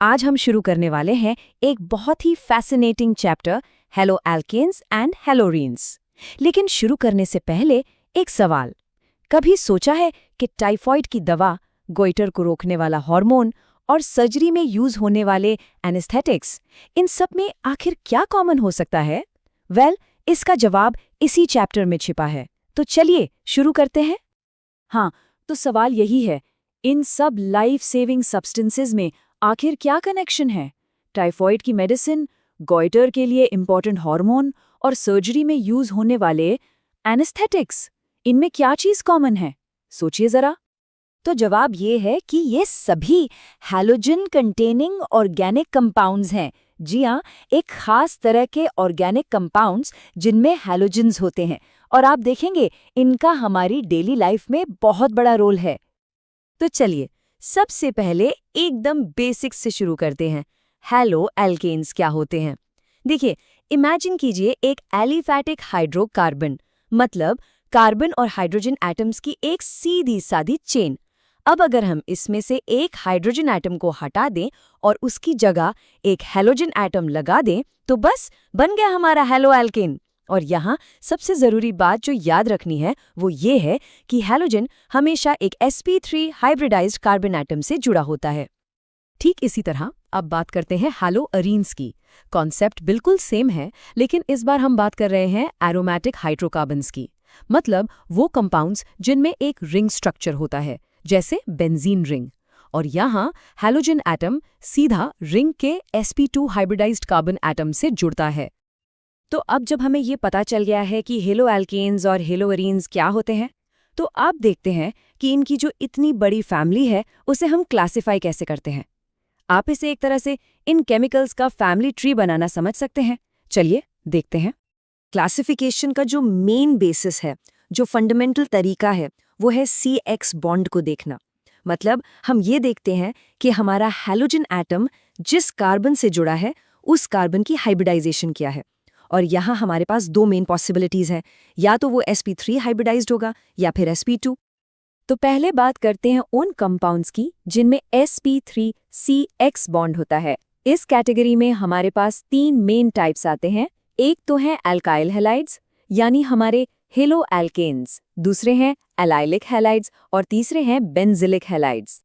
आज हम शुरू करने वाले हैं एक बहुत ही fascinating chapter haloalkanes and haloarenes. लेकिन शुरू करने से पहले एक सवाल। कभी सोचा है कि टाइफॉइड की दवा, गोइटर को रोकने वाला हार्मोन और सर्जरी में यूज होने वाले एनेस्थेटिक्स, इन सब में आखिर क्या कॉमन हो सकता है? इसका जवाब इसी चैप्टर में छिपा है। तो चलिए शुरू करते हैं। हाँ, तो सवाल यही है, इन सब लाइफ सेविंग सब्सटेंसेस में आखिर क्या कनेक्शन है? टाइफॉइड की मेडिसिन, गॉइटर के लिए इम्पोर्टेंट हार्मोन और सर्जरी में यूज होने वाले एनेस्थेटिक्स, इनमें क्या चीज कॉमन है? सोचिए जरा। तो जवाब ये है कि ये सभी हैलोजन कंटेनिंग ऑर्गेनिक कंपाउंड्स हैं। जी हाँ, एक खास तरह के ऑर्गेनिक कंपाउंड्स जिनमें हैलोजन्स होते हैं, और आप देखेंगे इनका हमारी डेली लाइफ में बहुत बड़ा रोल है। तो चलिए सबसे पहले एकदम बेसिक्स से शुरू करते हैं। हैलो एल्केन्स क्या होते हैं? देखिए, इमेजिन कीजिए एक एलिफैटिक हाइड्रोकार्बन, मतलब कार्बन और हाइड्रोजन एटम्स की एक सीधी सादी चेन। अब अगर हम इसमें से एक हाइड्रोजन एटम को हटा दें और उसकी जगह एक हैलोजन एटम लगा दें, तो बस बन गया हमारा हैलो एल्केन। और यहाँ सबसे ज़रूरी बात जो याद रखनी है वो ये है कि हैलोजन हमेशा एक sp3 हाइब्रिडाइज्ड कार्बन एटम से जुड़ा होता है। ठीक इसी तरह अब बात करते हैं हैलोअरीन्स की। कॉन्सेप्ट बिल्कुल सेम है, लेकिन इस बार हम बात कर रहे हैं एरोमेटिक हाइड्रोकार्बन्स की, मतलब वो कंपाउंड्स जिनमें एक रिंग स्ट्रक्चर होता है, जैसे बेंजीन रिंग। और यहाँ हैलोजन एटम सीधा रिंग के sp2 हाइब्रिडाइज्ड कार्बन एटम से जुड़ता है। तो अब जब हमें ये पता चल गया है कि हेलो एल्केन्स और हेलोअरीन्स क्या होते हैं, तो आप देखते हैं कि इनकी जो इतनी बड़ी फैमिली है उसे हम क्लासिफाई कैसे करते हैं। आप इसे एक तरह से इन केमिकल्स का फैमिली ट्री बनाना समझ सकते हैं। चलिए देखते हैं। क्लासिफिकेशन का जो मेन बेसिस है, जो फंडामेंटल तरीका है, वो है CX बॉन्ड को देखना। मतलब हम ये देखते हैं कि हमारा हैलोजन एटम जिस कार्बन से जुड़ा है उस कार्बन की हाइब्रिडाइजेशन क्या है। और यहाँ हमारे पास दो मेन पॉसिबिलिटीज हैं, या तो वो sp3 हाइब्रिडाइज्ड होगा या फिर sp2। तो पहले बात करते हैं उन कंपाउंड्स की जिनमें sp3CX बॉन्ड होता है। इस कैटेगरी में हमारे पास तीन मेन टाइप्स आते हैं। एक तो हैं एल्काइल हैलाइड्स, यानी हमारे हेलो एल्केन्स, दूसरे हैं एलाइलिक हैलाइड्स और तीसरे हैं बेंजिलिक हैलाइड्स।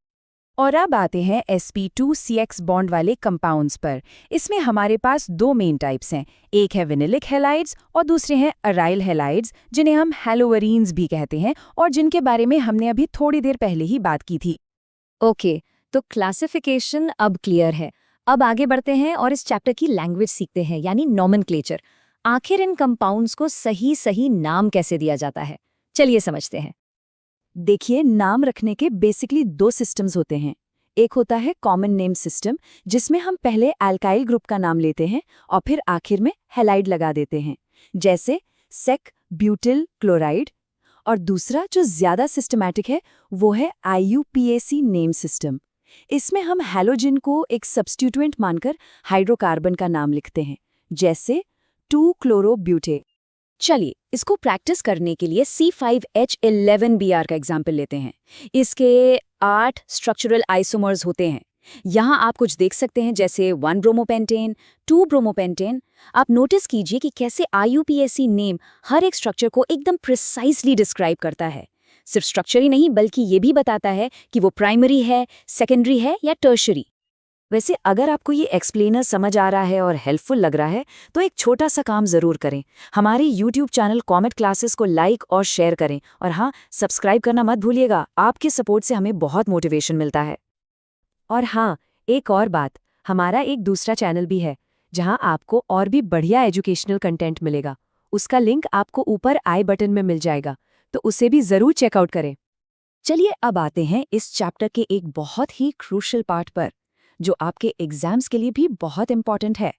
और अब आते हैं sp2CX बॉन्ड वाले कंपाउंड्स पर। इसमें हमारे पास दो मेन टाइप्स हैं, एक है विनिलिक हैलाइड्स और दूसरे हैं अराइल हैलाइड्स, जिन्हें हम हैलोअरीन्स भी कहते हैं और जिनके बारे में हमने अभी थोड़ी देर पहले ही बात की थी। ओके, तो क्लासिफिकेशन अब क्लियर है। अब आगे बढ़ते हैं और इस चैप्टर की लैंग्वेज सीखते हैं, यानी नॉमेनक्लेचर। आखिर इन कंपाउंड्स को सही सही नाम कैसे दिया जाता है, चलिए समझते हैं। देखिए, नाम रखने के बेसिकली दो सिस्टम्स होते हैं। एक होता है कॉमन नेम सिस्टम, जिसमें हम पहले एल्काइल ग्रुप का नाम लेते हैं और फिर आखिर में हैलाइड लगा देते हैं, जैसे सेक ब्यूटिल क्लोराइड। और दूसरा जो ज्यादा सिस्टमैटिक है वो है IUPAC नेम सिस्टम। इसमें हम हैलोजन को एक सब्स्टिट्यूएंट मानकर हाइड्रोकार्बन का नाम लिखते हैं, जैसे 2-क्लोरोब्यूटे। चलिए इसको प्रैक्टिस करने के लिए C5H11Br का एग्जाम्पल लेते हैं। इसके 8 स्ट्रक्चरल आइसोमर्स होते हैं। यहाँ आप कुछ देख सकते हैं, जैसे 1 ब्रोमोपेंटेन, 2 ब्रोमोपेंटेन। आप नोटिस कीजिए कि कैसे IUPAC नेम हर एक स्ट्रक्चर को एकदम प्रिसाइजली डिस्क्राइब करता है। सिर्फ स्ट्रक्चर ही नहीं, बल्कि ये भी बताता है कि वो प्राइमरी है, सेकेंडरी है या टर्शरी। वैसे अगर आपको ये एक्सप्लेनर समझ आ रहा है और हेल्पफुल लग रहा है, तो एक छोटा सा काम जरूर करें। हमारे YouTube चैनल कॉमेट क्लासेस को लाइक और शेयर करें, और हाँ, सब्सक्राइब करना मत भूलिएगा। आपके सपोर्ट से हमें बहुत मोटिवेशन मिलता है। और हाँ, एक और बात, हमारा एक दूसरा चैनल भी है जहाँ आपको और भी बढ़िया एजुकेशनल कंटेंट मिलेगा। उसका लिंक आपको ऊपर आई बटन में मिल जाएगा, तो उसे भी जरूर चेकआउट करें। चलिए अब आते हैं इस चैप्टर के एक बहुत ही क्रूशियल पार्ट पर, जो आपके एग्जाम्स के लिए भी बहुत इंपॉर्टेंट है,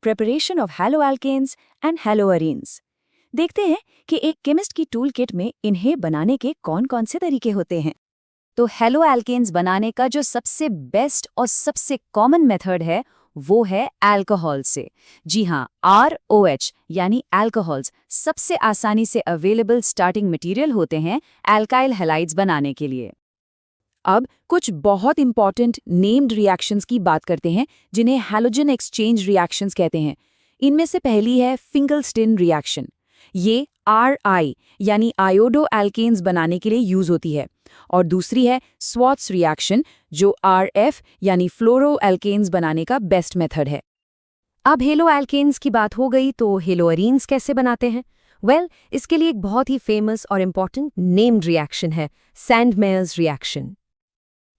preparation of haloalkanes and haloarenes. देखते हैं कि एक केमिस्ट की टूल किट में इन्हें बनाने के कौन कौन से तरीके होते हैं। तो हैलो एल्केन्स बनाने का जो सबसे बेस्ट और सबसे कॉमन मेथड है वो है अल्कोहल से। जी हाँ, ROH यानी अल्कोहल्स सबसे आसानी से अवेलेबल स्टार्टिंग मटेरियल होते हैं एल्काइल हैलाइड्स बनाने के लिए। अब कुछ बहुत इंपॉर्टेंट नेम्ड रिएक्शंस की बात करते हैं जिन्हें हैलोजन एक्सचेंज रिएक्शंस कहते हैं। इनमें से पहली है फिंगलस्टीन रिएक्शन। ये RI यानी आयोडो एल्केन्स बनाने के लिए यूज होती है। और दूसरी है स्वाट्स रिएक्शन जो RF यानी फ्लोरो एल्केन्स बनाने का बेस्ट मेथड है। अब हेलो एल्केन्स की बात हो गई तो हेलोअरीन्स कैसे बनाते हैं? इसके लिए एक बहुत ही फेमस और इम्पॉर्टेंट नेम्ड रिएक्शन है, सैंडमेयर्स रिएक्शन।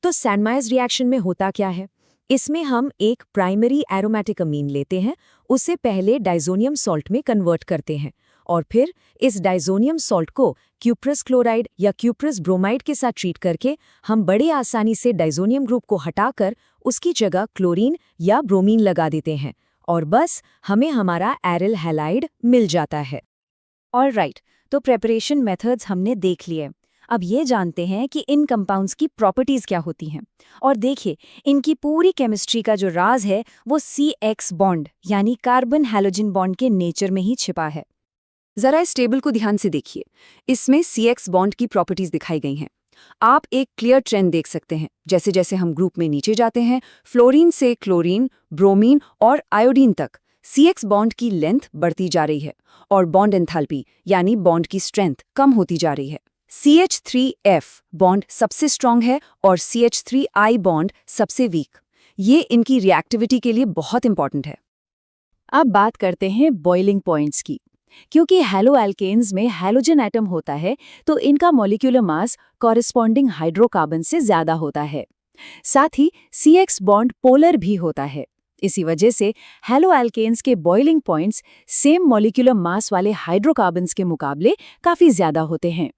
तो सैंडमेयर्स रिएक्शन में होता क्या है? इसमें हम एक प्राइमरी एरोमेटिक अमीन लेते हैं, उसे पहले डाइज़ोनियम सॉल्ट में कन्वर्ट करते हैं और फिर इस डाइज़ोनियम सॉल्ट को क्यूप्रस क्लोराइड या क्यूप्रस ब्रोमाइड के साथ ट्रीट करके हम बड़े आसानी से डाइज़ोनियम ग्रुप को हटाकर उसकी जगह क्लोरीन या ब्रोमीन लगा देते हैं और बस हमें हमारा एरिल हैलाइड मिल जाता है। ऑलराइट, तो प्रेपरेशन मेथड्स हमने देख लिए। अब ये जानते हैं कि इन कंपाउंड्स की प्रॉपर्टीज क्या होती हैं। और देखिए, इनकी पूरी केमिस्ट्री का जो राज है वो CX बॉन्ड यानी कार्बन हैलोजन बॉन्ड के नेचर में ही छिपा है। जरा इस टेबल को ध्यान से देखिए। इसमें CX बॉन्ड की प्रॉपर्टीज दिखाई गई हैं। आप एक क्लियर ट्रेंड देख सकते हैं। जैसे जैसे हम ग्रुप में नीचे जाते हैं, फ्लोरीन से क्लोरीन, ब्रोमीन और आयोडीन तक CX बॉन्ड की लेंथ बढ़ती जा रही है और बॉन्ड एंथैल्पी यानी बॉन्ड की स्ट्रेंथ कम होती जा रही है। CH3F बॉन्ड सबसे स्ट्रॉन्ग है और CH3I बॉन्ड सबसे वीक। ये इनकी रिएक्टिविटी के लिए बहुत इंपॉर्टेंट है। अब बात करते हैं बॉइलिंग पॉइंट्स की। क्योंकि हैलो एल्केन्स में हैलोजन एटम होता है तो इनका मॉलिक्यूलर मास कॉरेस्पॉन्डिंग हाइड्रोकार्बन से ज्यादा होता है। साथ ही CX बॉन्ड पोलर भी होता है। इसी वजह से हैलो एल्केन्स के boiling points same molecular mass वाले हाइड्रोकार्बन्स के मुकाबले काफी ज्यादा होते हैं।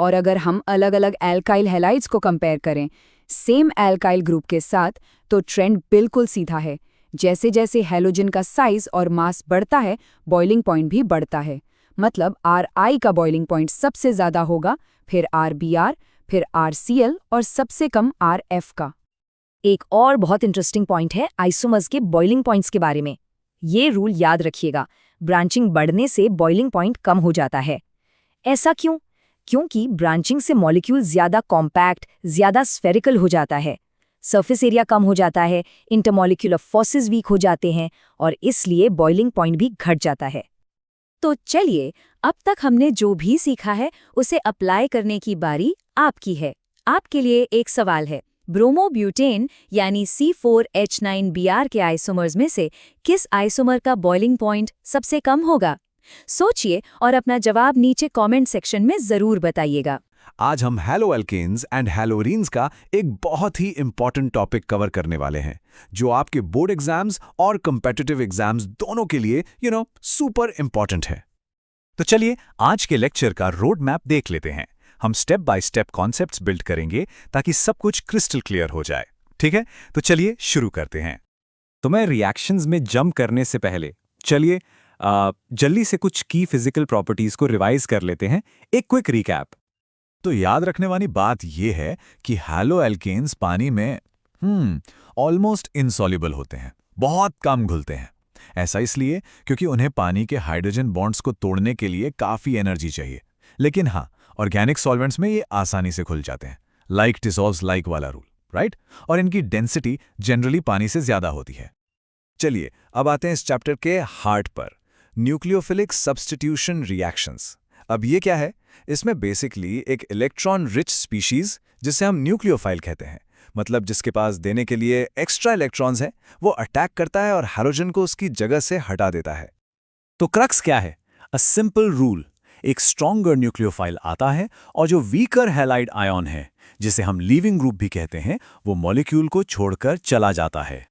और अगर हम अलग अलग एल्काइल हैलाइड्स को कंपेयर करें सेम एल्काइल ग्रुप के साथ, तो ट्रेंड बिल्कुल सीधा है। जैसे जैसे हैलोजन का साइज और मास बढ़ता है, बॉइलिंग पॉइंट भी बढ़ता है। मतलब RI का बॉइलिंग पॉइंट सबसे ज्यादा होगा, फिर RBr, फिर RCl और सबसे कम RF का। एक और बहुत इंटरेस्टिंग पॉइंट है आइसोमर्स के बॉइलिंग पॉइंट्स के बारे में। ये रूल याद रखिएगा, ब्रांचिंग बढ़ने से बॉइलिंग पॉइंट कम हो जाता है। ऐसा क्यों? क्योंकि ब्रांचिंग से मॉलिक्यूल ज्यादा कॉम्पैक्ट, ज्यादा स्फेरिकल हो जाता है, सरफेस एरिया कम हो जाता है, इंटरमॉलिक्यूलर फोर्सेस वीक हो जाते हैं और इसलिए बॉइलिंग पॉइंट भी घट जाता है। तो चलिए, अब तक हमने जो भी सीखा है उसे अप्लाई करने की बारी आपकी है। आपके लिए एक सवाल है, ब्रोमोब्यूटेन यानी C4H9Br के आइसोमर्स में से किस आइसोमर का बॉइलिंग पॉइंट सबसे कम होगा? सोचिए और अपना जवाब नीचे कमेंट सेक्शन में जरूर बताइएगा। आज हम हैलो एल्केन्स एंड हैलोरीन्स का एक बहुत ही इंपॉर्टेंट टॉपिक कवर करने वाले हैं, जो आपके बोर्ड एग्जाम्स और कॉम्पिटिटिव एग्जाम्स दोनों के लिए सुपर इंपॉर्टेंट है। तो चलिए आज के लेक्चर का रोड मैप देख लेते हैं। हम step by step concepts build करेंगे ताकि सब कुछ क्रिस्टल क्लियर हो जाए। ठीक है, तो चलिए शुरू करते हैं। तो मैं रिएक्शंस में जंप करने से पहले चलिए जल्दी से कुछ की फिजिकल प्रॉपर्टीज को रिवाइज कर लेते हैं। एक क्विक रिकैप। तो याद रखने वाली बात यह है कि हैलो एल्केन्स पानी में ऑलमोस्ट इनसॉल्युबल होते हैं, बहुत कम घुलते हैं। ऐसा इसलिए क्योंकि उन्हें पानी के हाइड्रोजन बॉन्ड्स को तोड़ने के लिए काफ़ी एनर्जी चाहिए। लेकिन हाँ, ऑर्गेनिक सॉल्वेंट्स में ये आसानी से खुल जाते हैं, लाइक डिसॉल्व्स लाइक वाला रूल, राइट? और इनकी डेंसिटी जनरली पानी से ज़्यादा होती है। चलिए अब आते हैं इस चैप्टर के हार्ट पर, न्यूक्लियोफिलिक सब्स्टिट्यूशन रिएक्शंस। अब ये क्या है? इसमें बेसिकली एक इलेक्ट्रॉन रिच स्पीशीज, जिसे हम न्यूक्लियोफाइल कहते हैं, मतलब जिसके पास देने के लिए एक्स्ट्रा इलेक्ट्रॉन्स हैं, वो अटैक करता है और हैलोजन को उसकी जगह से हटा देता है। तो क्रक्स क्या है? A simple rule. एक स्ट्रॉन्गर न्यूक्लियोफाइल आता है और जो वीकर हैलाइड आयन है, जिसे हम लीविंग ग्रुप भी कहते हैं, वो मॉलिक्यूल को छोड़कर चला जाता है।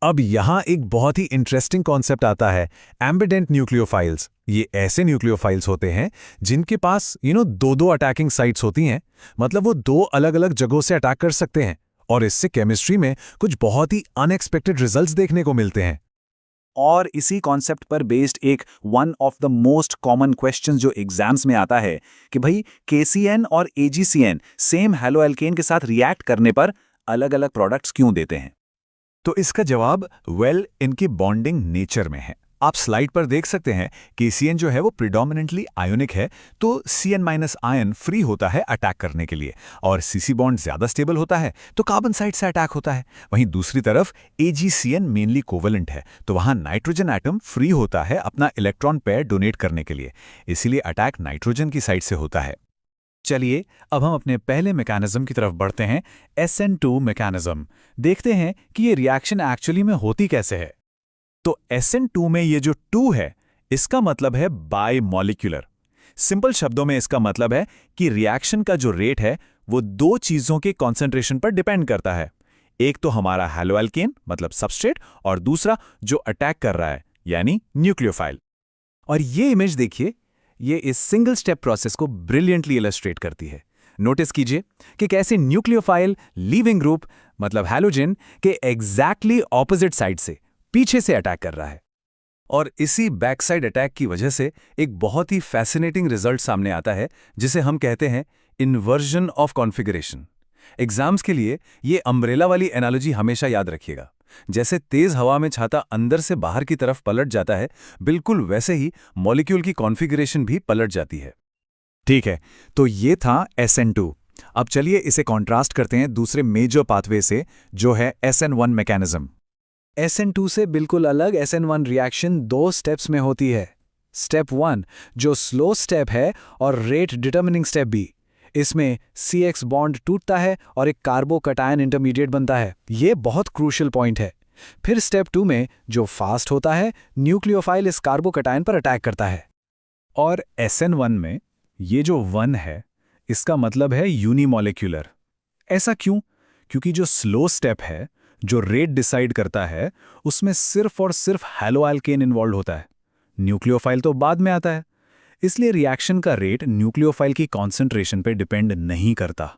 अब यहाँ एक बहुत ही इंटरेस्टिंग कॉन्सेप्ट आता है, एम्बिडेंट न्यूक्लियोफाइल्स। ये ऐसे न्यूक्लियोफाइल्स होते हैं जिनके पास दो अटैकिंग साइट्स होती हैं, मतलब वो दो अलग अलग जगहों से अटैक कर सकते हैं और इससे केमिस्ट्री में कुछ बहुत ही अनएक्सपेक्टेड रिजल्ट्स देखने को मिलते हैं। और इसी कॉन्सेप्ट पर बेस्ड एक one of the most common question जो एग्जाम्स में आता है कि भाई KCN और AgCN सेम हैलो एल्केन के साथ रिएक्ट करने पर अलग अलग प्रोडक्ट्स क्यों देते हैं? तो इसका जवाब इनकी बॉन्डिंग नेचर में है। आप स्लाइड पर देख सकते हैं KCN जो है वो प्रिडोमिनेंटली आयोनिक है, तो CN- आयन फ्री होता है अटैक करने के लिए, और CC बॉन्ड ज्यादा स्टेबल होता है तो कार्बन साइड से अटैक होता है। वहीं दूसरी तरफ AgCN मेनली कोवेलेंट है, तो वहां नाइट्रोजन एटम फ्री होता है अपना इलेक्ट्रॉन पेयर डोनेट करने के लिए, इसीलिए अटैक नाइट्रोजन की साइड से होता है। चलिए अब हम अपने पहले मैकेनिज्म की तरफ बढ़ते हैं, SN2 मैकेनिज्म। देखते हैं कि ये रिएक्शन एक्चुअली में होती कैसे है। तो SN2 में ये जो 2 है, इसका मतलब है बाय मॉलिक्यूलर। सिंपल शब्दों में इसका मतलब है कि रिएक्शन का जो रेट है वो दो चीजों के कॉन्सेंट्रेशन पर डिपेंड करता है। एक तो हमारा हैलोएल्केन मतलब सबस्ट्रेट, और दूसरा जो अटैक कर रहा है यानी न्यूक्लियोफाइल। और ये इमेज देखिए, ये इस सिंगल स्टेप प्रोसेस को ब्रिलियंटली इलस्ट्रेट करती है। नोटिस कीजिए कि कैसे न्यूक्लियोफाइल लीविंग ग्रुप मतलब हैलोजन के एग्जैक्टली ऑपोजिट साइड से पीछे से अटैक कर रहा है। और इसी बैक साइड अटैक की वजह से एक बहुत ही फैसिनेटिंग रिजल्ट सामने आता है, जिसे हम कहते हैं इन्वर्जन ऑफ कॉन्फ़िगरेशन। एग्जाम्स के लिए ये अम्ब्रेला वाली एनालॉजी हमेशा याद रखिएगा। जैसे तेज हवा में छाता अंदर से बाहर की तरफ पलट जाता है, बिल्कुल वैसे ही मॉलिक्यूल की कॉन्फ़िगरेशन भी पलट जाती है। ठीक है, तो ये था SN2। अब चलिए इसे कॉन्ट्रास्ट करते हैं दूसरे मेजर पाथवे से, जो है SN1 मैकेनिज्म। SN2 से बिल्कुल अलग SN1 रिएक्शन 2 स्टेप्स में होती है। स्टेप 1 जो स्लो स्टेप है और रेट डिटर्मिनिंग स्टेप भी। इसमें CX बॉन्ड टूटता है और एक कार्बोकटायन इंटरमीडिएट बनता है। ये बहुत क्रूशियल पॉइंट है। फिर स्टेप 2 में जो फास्ट होता है, न्यूक्लियोफाइल इस कार्बोकटायन पर अटैक करता है। और SN1 में ये जो 1 है, इसका मतलब है यूनिमॉलिक्यूलर। ऐसा क्यों? क्योंकि जो स्लो स्टेप है, जो रेट डिसाइड करता है, उसमें सिर्फ और सिर्फ हैलोएल्केन इन्वॉल्व होता है। न्यूक्लियोफाइल तो बाद में आता है, इसलिए रिएक्शन का रेट न्यूक्लियोफाइल की कॉन्सेंट्रेशन पर डिपेंड नहीं करता।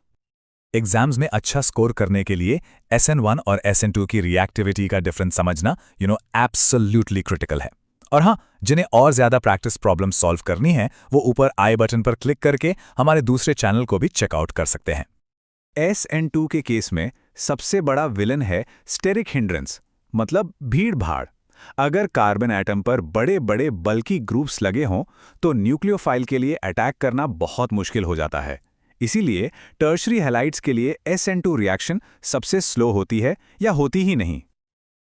एग्जाम्स में अच्छा स्कोर करने के लिए SN1 और SN2 की रिएक्टिविटी का डिफरेंस समझना एब्सोल्युटली क्रिटिकल है। और हाँ, जिन्हें और ज्यादा प्रैक्टिस प्रॉब्लम सॉल्व करनी है, वो ऊपर आई बटन पर क्लिक करके हमारे दूसरे चैनल को भी चेकआउट कर सकते हैं। SN2 के केस में सबसे बड़ा विलन है स्टेरिक हिंड्रेंस, मतलब भीड़ भाड़। अगर कार्बन एटम पर बड़े बड़े बल्की ग्रुप्स लगे हों तो न्यूक्लियोफाइल के लिए अटैक करना बहुत मुश्किल हो जाता है। इसीलिए टर्शरी हैलाइड्स के लिए SN2 रिएक्शन सबसे स्लो होती है या होती ही नहीं।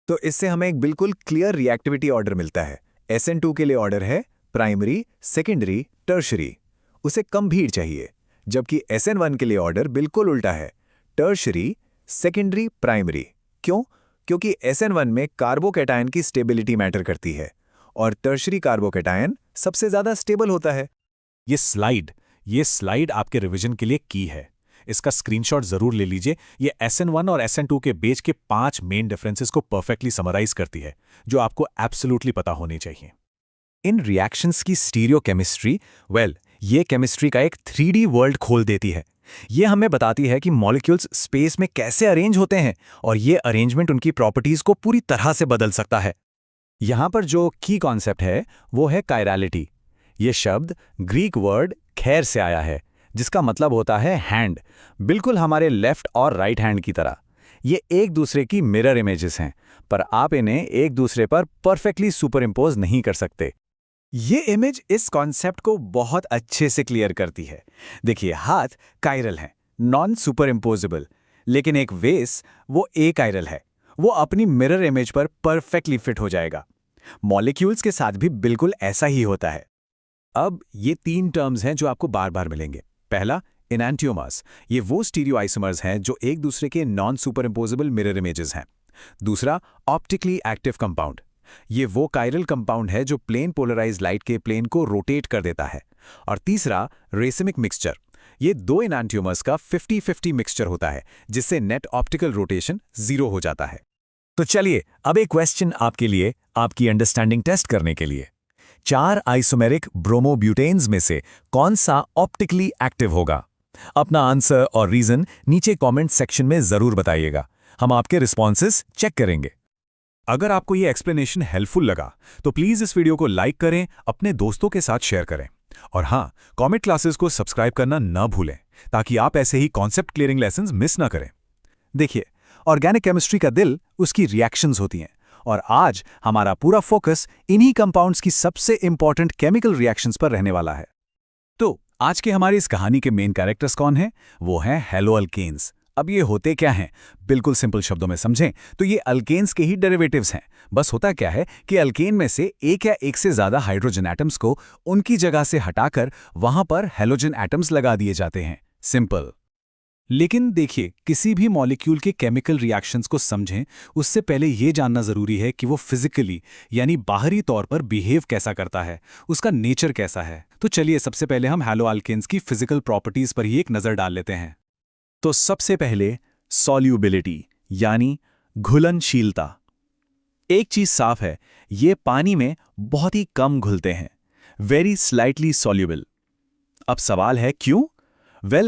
तो इससे हमें एक बिल्कुल क्लियर रिएक्टिविटी ऑर्डर मिलता है। SN2 के लिए ऑर्डर है प्राइमरी, सेकेंडरी, टर्शरी। उसे कम भीड़ चाहिए। जबकि SN1 के लिए ऑर्डर बिल्कुल उल्टा है, टर्शरी, सेकेंडरी, प्राइमरी। क्यों? क्योंकि SN1 में कार्बोकैटायन की स्टेबिलिटी मैटर करती है और टर्शरी कार्बोकैटायन सबसे ज्यादा स्टेबल होता है। ये स्लाइड आपके रिवीजन के लिए की है। इसका स्क्रीनशॉट जरूर ले लीजिए। ये SN1 और SN2 के बीच के 5 मेन डिफरेंसेस को परफेक्टली समराइज करती है, जो आपको एब्सोल्युटली पता होनी चाहिए। इन रिएक्शंस की स्टीरियोकेमिस्ट्री, ये केमिस्ट्री का एक 3D वर्ल्ड खोल देती है। ये हमें बताती है कि मॉलिक्यूल्स स्पेस में कैसे अरेंज होते हैं, और ये अरेंजमेंट उनकी प्रॉपर्टीज को पूरी तरह से बदल सकता है। यहां पर जो की कॉन्सेप्ट है वो है कायरलिटी। ये शब्द ग्रीक वर्ड खैर से आया है, जिसका मतलब होता है हैंड, बिल्कुल हमारे लेफ्ट और राइट हैंड की तरह। ये एक दूसरे की मिरर इमेजेस हैं, पर आप इन्हें एक दूसरे पर परफेक्टली सुपर इम्पोज नहीं कर सकते। ये इमेज इस कॉन्सेप्ट को बहुत अच्छे से क्लियर करती है। देखिए, हाथ कायरल है, नॉन सुपर इम्पोजेबल, लेकिन एक वेस वो एकायरल है, वो अपनी मिरर इमेज पर परफेक्टली फिट हो जाएगा। मॉलिक्यूल्स के साथ भी बिल्कुल ऐसा ही होता है। अब ये 3 टर्म्स हैं जो आपको बार बार मिलेंगे। पहला, एनांटियोमर्स, ये वो स्टीरियो आइसोमर्स हैं जो एक दूसरे के non super imposable mirror images हैं। दूसरा, ऑप्टिकली एक्टिव कंपाउंड, ये वो कायरल कंपाउंड है जो प्लेन पोलराइज्ड लाइट के प्लेन को रोटेट कर देता है। और तीसरा, रेसिमिक मिक्सचर, ये 2 एनांटियोमर्स का 50-50 मिक्सचर होता है, जिससे नेट ऑप्टिकल रोटेशन 0 हो जाता है। तो चलिए अब एक क्वेश्चन आपके लिए, आपकी अंडरस्टैंडिंग टेस्ट करने के लिए। 4 आइसोमेरिक ब्रोमोब्यूटेन्स में से कौन सा ऑप्टिकली एक्टिव होगा? अपना आंसर और रीजन नीचे कमेंट सेक्शन में जरूर बताइएगा। हम आपके रिस्पॉन्सेस चेक करेंगे। अगर आपको ये एक्सप्लेनेशन हेल्पफुल लगा तो प्लीज इस वीडियो को लाइक करें, अपने दोस्तों के साथ शेयर करें, और हाँ, कॉमेट क्लासेस को सब्सक्राइब करना न भूलें, ताकि आप ऐसे ही कॉन्सेप्ट क्लियरिंग लेसन्स मिस ना करें। देखिए, ऑर्गेनिक केमिस्ट्री का दिल उसकी रिएक्शंस होती हैं, और आज हमारा पूरा फोकस इन्हीं कंपाउंड्स की सबसे इंपॉर्टेंट केमिकल रिएक्शंस पर रहने वाला है। तो आज के हमारी इस कहानी के मेन कैरेक्टर्स कौन हैं? वो हैं हैलोअल्केन्स। अब ये होते क्या हैं? बिल्कुल सिंपल शब्दों में समझें तो ये अल्केन्स के ही डेरिवेटिव्स हैं। बस होता क्या है कि अल्केन में से एक या एक से ज्यादा हाइड्रोजन एटम्स को उनकी जगह से हटाकर वहां पर हैलोजन एटम्स लगा दिए जाते हैं। सिंपल। लेकिन देखिए, किसी भी मॉलिक्यूल के केमिकल रिएक्शंस को समझें उससे पहले ये जानना जरूरी है कि वो फिजिकली यानी बाहरी तौर पर बिहेव कैसा करता है, उसका नेचर कैसा है। तो चलिए सबसे पहले हम हैलोअल्केन्स की फिजिकल प्रॉपर्टीज पर ही एक नजर डाल लेते हैं। तो सबसे पहले सॉल्युबिलिटी यानी घुलनशीलता। एक चीज साफ है, ये पानी में बहुत ही कम घुलते हैं, वेरी स्लाइटली सॉल्युबल। अब सवाल है क्यों?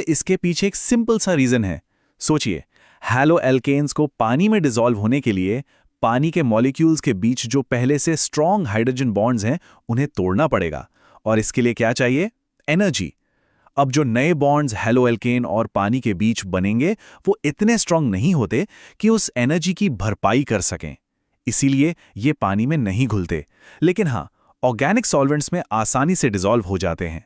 इसके पीछे एक सिंपल सा रीजन है। सोचिए, हैलोअल्केन्स को पानी में डिसॉल्व होने के लिए पानी के मॉलिक्यूल्स के बीच जो पहले से स्ट्रॉन्ग हाइड्रोजन बॉन्ड्स हैं उन्हें तोड़ना पड़ेगा, और इसके लिए क्या चाहिए? एनर्जी। अब जो नए बॉन्ड्स हैलोअल्केन और पानी के बीच बनेंगे वो इतने स्ट्रॉन्ग नहीं होते कि उस एनर्जी की भरपाई कर सकें, इसीलिए ये पानी में नहीं घुलते। लेकिन हाँ, ऑर्गेनिक सॉल्वेंट्स में आसानी से डिसॉल्व हो जाते हैं।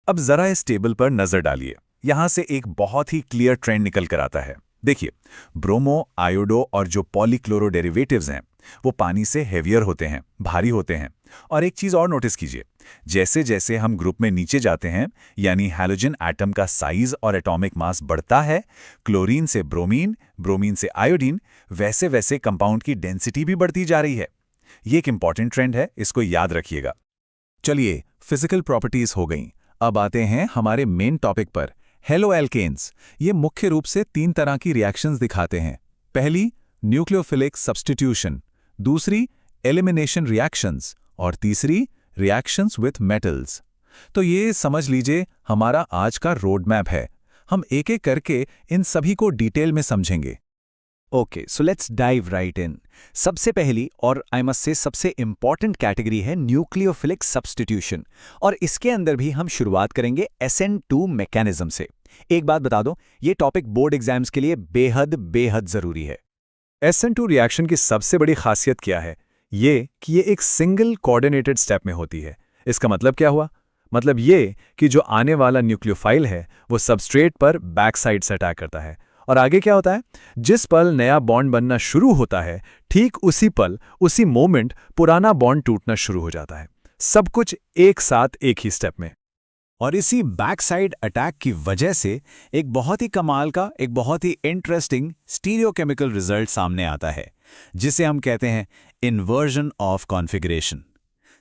अब जरा इस टेबल पर नजर डालिए, यहां से एक बहुत ही क्लियर ट्रेंड निकल कर आता है। देखिए, ब्रोमो, आयोडो और जो पॉलीक्लोरो डेरिवेटिव्स हैं वो पानी से हेवियर होते हैं, भारी होते हैं। और एक चीज और नोटिस कीजिए, जैसे जैसे हम ग्रुप में नीचे जाते हैं यानी हैलोजन एटम का साइज और एटॉमिक मास बढ़ता है, क्लोरीन से ब्रोमीन, ब्रोमीन से आयोडीन, वैसे वैसे कंपाउंड की डेंसिटी भी बढ़ती जा रही है। ये एक इंपॉर्टेंट ट्रेंड है, इसको याद रखिएगा। चलिए, फिजिकल प्रॉपर्टीज हो गई। अब आते हैं हमारे मेन टॉपिक पर, हैलोअल्केन्स। ये मुख्य रूप से 3 तरह की रिएक्शंस दिखाते हैं। पहली, न्यूक्लियोफिलिक सब्स्टिट्यूशन, दूसरी एलिमिनेशन रिएक्शंस, और तीसरी रिएक्शंस विथ मेटल्स। तो ये समझ लीजिए हमारा आज का रोड मैप है। हम एक एक करके इन सभी को डिटेल में समझेंगे। Okay, so let's dive right in. सबसे पहली और आई मस्ट से सबसे इंपॉर्टेंट कैटेगरी है न्यूक्लियोफिलिक सब्स्टिट्यूशन, और इसके अंदर भी हम शुरुआत करेंगे SN2 मैकेनिज्म से। एक बात बता दो, ये टॉपिक बोर्ड एग्जाम्स के लिए बेहद बेहद जरूरी है। SN2 रिएक्शन की सबसे बड़ी खासियत क्या है? ये कि ये एक सिंगल कोऑर्डिनेटेड स्टेप में होती है। इसका मतलब क्या हुआ? मतलब ये कि जो आने वाला न्यूक्लियोफाइल है वो सबस्ट्रेट पर बैक साइड से अटैक करता है, और आगे क्या होता है? जिस पल नया बॉन्ड बनना शुरू होता है, ठीक उसी पल, उसी मोमेंट पुराना बॉन्ड टूटना शुरू हो जाता है। सब कुछ एक साथ एक ही स्टेप में। और इसी बैक साइड अटैक की वजह से एक बहुत ही कमाल का, एक बहुत ही इंटरेस्टिंग स्टीरियोकेमिकल रिजल्ट सामने आता है, जिसे हम कहते हैं इन्वर्जन ऑफ कॉन्फ़िगरेशन।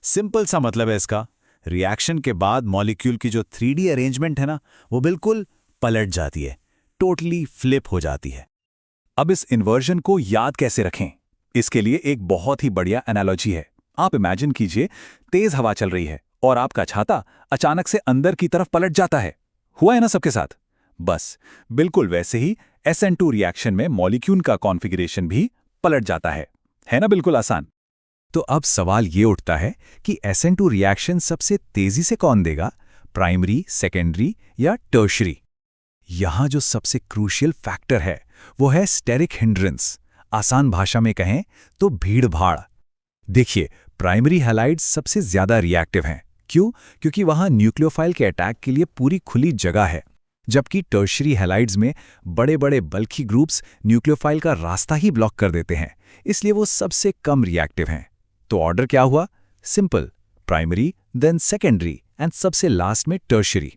सिंपल सा मतलब है इसका, रिएक्शन के बाद मॉलिक्यूल की जो 3D अरेंजमेंट है ना, वो बिल्कुल पलट जाती है, टोटली फ्लिप हो जाती है। अब इस इन्वर्जन को याद कैसे रखें? इसके लिए एक बहुत ही बढ़िया एनालॉजी है। आप इमेजिन कीजिए, तेज हवा चल रही है और आपका छाता अचानक से अंदर की तरफ पलट जाता है। हुआ है ना सबके साथ? बस बिल्कुल वैसे ही SN2 रिएक्शन में मॉलिक्यूल का कॉन्फ़िगरेशन भी पलट जाता है ना? बिल्कुल आसान। तो अब सवाल ये उठता है कि SN2 रिएक्शन सबसे तेजी से कौन देगा, प्राइमरी, सेकेंडरी या टर्शरी? यहां जो सबसे क्रूशियल फैक्टर है वो है स्टेरिक हिंड्रेंस, आसान भाषा में कहें तो भीड़ भाड़। देखिए, प्राइमरी हैलाइड्स सबसे ज्यादा रिएक्टिव हैं। क्यों? क्योंकि वहां न्यूक्लियोफाइल के अटैक के लिए पूरी खुली जगह है, जबकि टर्शरी हैलाइड्स में बड़े बड़े बल्की ग्रुप्स न्यूक्लियोफाइल का रास्ता ही ब्लॉक कर देते हैं, इसलिए वो सबसे कम रिएक्टिव हैं। तो ऑर्डर क्या हुआ? Simple, primary, then secondary and सबसे लास्ट में टर्शरी।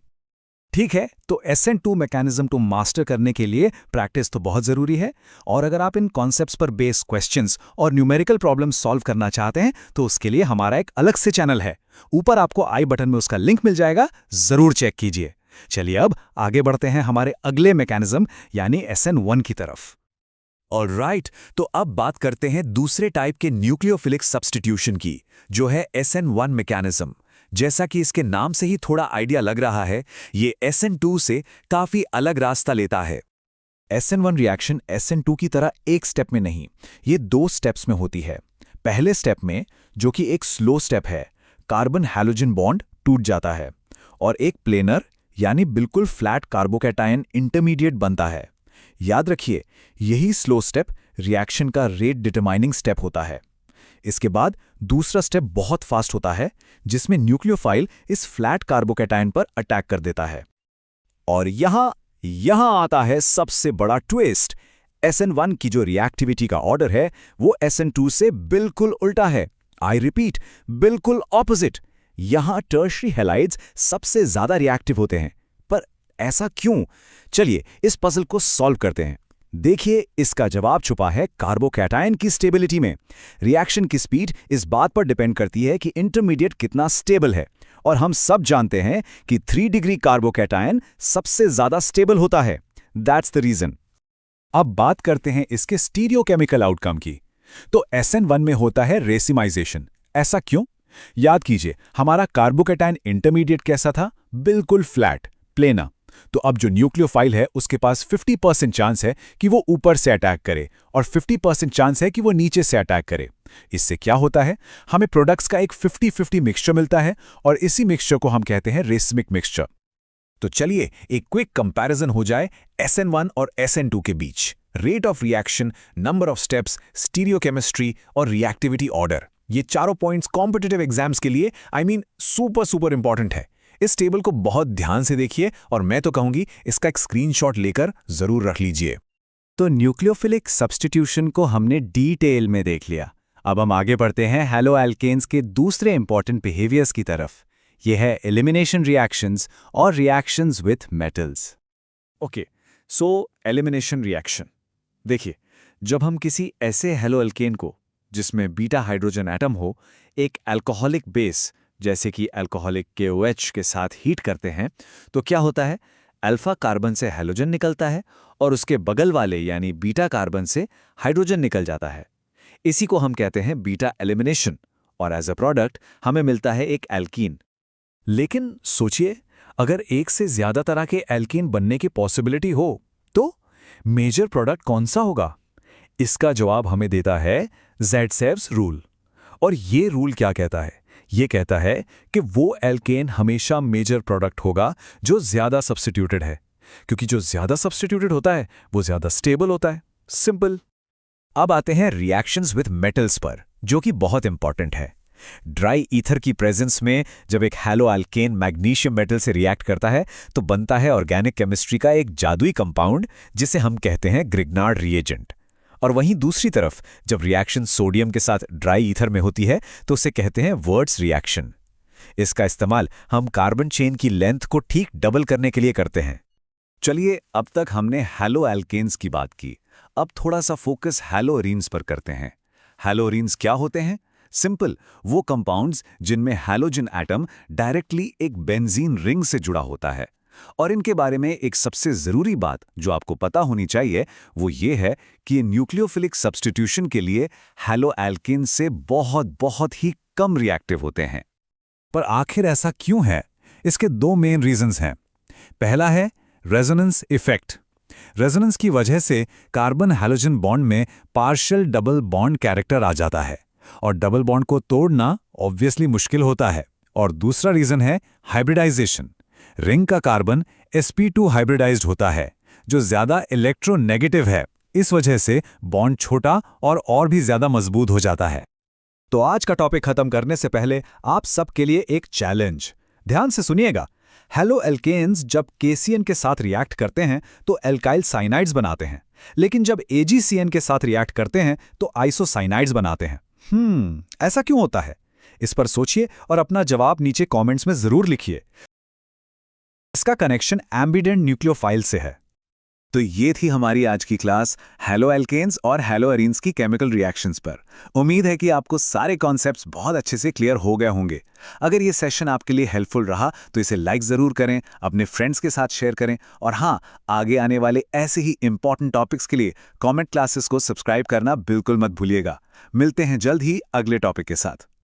ठीक है, तो SN2 मैकेनिज्म टू मास्टर करने के लिए प्रैक्टिस तो बहुत जरूरी है, और अगर आप इन कॉन्सेप्ट्स पर बेस्ड क्वेश्चंस और न्यूमेरिकल प्रॉब्लम सॉल्व करना चाहते हैं तो उसके लिए हमारा एक अलग से चैनल है। ऊपर आपको आई बटन में उसका लिंक मिल जाएगा, जरूर चेक कीजिए। चलिए अब आगे बढ़ते हैं हमारे अगले मैकेनिज्म यानी SN1 की तरफ। ऑलराइट, तो अब बात करते हैं दूसरे टाइप के न्यूक्लियोफिलिक सब्स्टिट्यूशन की, जो है SN1 मैकेनिज्म। जैसा कि इसके नाम से ही थोड़ा आइडिया लग रहा है, ये SN2 से काफी अलग रास्ता लेता है। SN1 रिएक्शन SN2 की तरह एक स्टेप में नहीं, ये 2 स्टेप्स में होती है। पहले स्टेप में, जो कि एक स्लो स्टेप है, कार्बन हैलोजन बॉन्ड टूट जाता है और एक प्लेनर यानी बिल्कुल फ्लैट कार्बोकैटायन इंटरमीडिएट बनता है। याद रखिए, यही स्लो स्टेप रिएक्शन का रेट डिटरमाइनिंग स्टेप होता है। इसके बाद दूसरा स्टेप बहुत फास्ट होता है, जिसमें न्यूक्लियोफाइल इस फ्लैट कार्बोकैटायन पर अटैक कर देता है। और यहां आता है सबसे बड़ा ट्विस्ट। SN1 की जो रिएक्टिविटी का ऑर्डर है वो SN2 से बिल्कुल उल्टा है। आई रिपीट, बिल्कुल ऑपोजिट। यहां टर्शरी हैलाइड्स सबसे ज्यादा रिएक्टिव होते हैं। पर ऐसा क्यों? चलिए इस पजल को सॉल्व करते हैं। देखिए, इसका जवाब छुपा है कार्बोकैटायन की स्टेबिलिटी में। रिएक्शन की स्पीड इस बात पर डिपेंड करती है कि इंटरमीडिएट कितना स्टेबल है, और हम सब जानते हैं कि 3 डिग्री कार्बोकैटायन सबसे ज्यादा स्टेबल होता है। That's the reason. अब बात करते हैं इसके स्टीरियोकेमिकल आउटकम की। तो SN1 में होता है रेसिमाइजेशन। ऐसा क्यों? याद कीजिए, हमारा कार्बोकैटायन इंटरमीडिएट कैसा था? बिल्कुल फ्लैट, प्लेना। तो अब जो न्यूक्लियोफाइल है उसके पास 50% चांस है कि वो ऊपर से अटैक करे और 50% चांस है कि वो नीचे से अटैक करे। इससे क्या होता है? हमें प्रोडक्ट्स का एक 50-50 मिक्सचर मिलता है, और इसी मिक्सचर को हम कहते हैं रेसिमिक मिक्सचर। तो चलिए एक क्विक कंपैरिजन हो जाए SN1 और SN2 के बीच। Rate of reaction, number of steps, stereochemistry और रिएक्टिविटी ऑर्डर, ये चारों पॉइंट्स कॉम्पिटिटिव एग्जाम्स के लिए सुपर इंपॉर्टेंट है। इस टेबल को बहुत ध्यान से देखिए, और मैं तो कहूंगी इसका एक स्क्रीनशॉट लेकर जरूर रख लीजिए। तो न्यूक्लियोफिलिक सब्स्टिट्यूशन को हमने डिटेल में देख लिया। अब हम आगे बढ़ते हैं हैलो एल्केन्स के दूसरे इंपॉर्टेंट बिहेवियर्स की तरफ। यह है एलिमिनेशन रिएक्शंस और reactions with metals. Okay, so elimination reaction. देखिए, जब हम किसी ऐसे हैलो एल्केन को जिसमें बीटा हाइड्रोजन एटम हो, एक अल्कोहलिक बेस जैसे कि अल्कोहलिक KOH के साथ हीट करते हैं, तो क्या होता है? अल्फा कार्बन से हैलोजन निकलता है और उसके बगल वाले यानी बीटा कार्बन से हाइड्रोजन निकल जाता है। इसी को हम कहते हैं बीटा एलिमिनेशन, और एज अ प्रोडक्ट हमें मिलता है एक एल्कीन। लेकिन सोचिए, अगर एक से ज्यादा तरह के एल्कीन बनने की पॉसिबिलिटी हो तो मेजर प्रोडक्ट कौन सा होगा? इसका जवाब हमें देता है ज़ेडसेव्स रूल। और ये रूल क्या कहता है? ये कहता है कि वो एल्केन हमेशा मेजर प्रोडक्ट होगा जो ज्यादा सब्स्टिट्यूटेड है, क्योंकि जो ज्यादा सब्स्टिट्यूटेड होता है वो ज्यादा स्टेबल होता है। सिंपल। अब आते हैं रिएक्शंस विद मेटल्स पर, जो कि बहुत इंपॉर्टेंट है। ड्राई ईथर की प्रेजेंस में जब एक हैलो एल्केन मैग्नीशियम मेटल से रिएक्ट करता है तो बनता है ऑर्गेनिक केमिस्ट्री का एक जादुई कंपाउंड, जिसे हम कहते हैं ग्रिग्नार्ड रिएजेंट। और वहीं दूसरी तरफ जब रिएक्शन सोडियम के साथ ड्राई ईथर में होती है तो उसे कहते हैं वर्ट्स रिएक्शन। इसका इस्तेमाल हम कार्बन चेन की लेंथ को ठीक डबल करने के लिए करते हैं। चलिए, अब तक हमने हैलो एल्केन्स की बात की। अब थोड़ा सा फोकस हैलोअरीन्स पर करते हैं। हैलोअरीन्स क्या होते हैं? सिंपल, वो कंपाउंड्स जिनमें हैलोजन एटम डायरेक्टली एक बेंजीन रिंग से जुड़ा होता है। और इनके बारे में एक सबसे जरूरी बात जो आपको पता होनी चाहिए वो ये है कि न्यूक्लियोफिलिक सब्स्टिट्यूशन के लिए हैलो एल्केन से बहुत ही कम रिएक्टिव होते हैं। पर आखिर ऐसा क्यों है? इसके 2 मेन रीजंस हैं। पहला है रेजोनेंस इफेक्ट। रेजोनेंस की वजह से कार्बन हैलोजन बॉन्ड में पार्शियल डबल बॉन्ड कैरेक्टर आ जाता है, और डबल बॉन्ड को तोड़ना ऑब्वियसली मुश्किल होता है। और दूसरा रीजन है हाइब्रिडाइजेशन। रिंग का कार्बन sp2 हाइब्रिडाइज्ड होता है, जो ज्यादा इलेक्ट्रोनेगेटिव है। इस वजह से बॉन्ड छोटा और भी ज्यादा मजबूत हो जाता है। तो आज का टॉपिक खत्म करने से पहले आप सबके लिए एक चैलेंज। ध्यान से सुनिएगा। हैलो एल्केन्स जब KCN के साथ रिएक्ट करते हैं तो एल्काइल साइनाइड्स बनाते हैं, लेकिन जब AgCN के साथ रिएक्ट करते हैं तो आइसोसाइनाइड्स बनाते हैं। ऐसा क्यों होता है? इस पर सोचिए और अपना जवाब नीचे कमेंट्स में जरूर लिखिए। इसका कनेक्शन एम्बिडेंट न्यूक्लियोफाइल से है। तो ये थी हमारी आज की क्लास हैलो एल्केन्स और हैलोअरीन्स की केमिकल रिएक्शंस पर। उम्मीद है कि आपको सारे कॉन्सेप्ट्स बहुत अच्छे से क्लियर हो गए होंगे। अगर ये सेशन आपके लिए हेल्पफुल रहा तो इसे लाइक ज़रूर करें, अपने फ्रेंड्स के साथ शेयर करें, और हाँ, आगे आने वाले ऐसे ही इंपॉर्टेंट टॉपिक्स के लिए कॉमेंट क्लासेस को सब्सक्राइब करना बिल्कुल मत भूलिएगा। मिलते हैं जल्द ही अगले टॉपिक के साथ।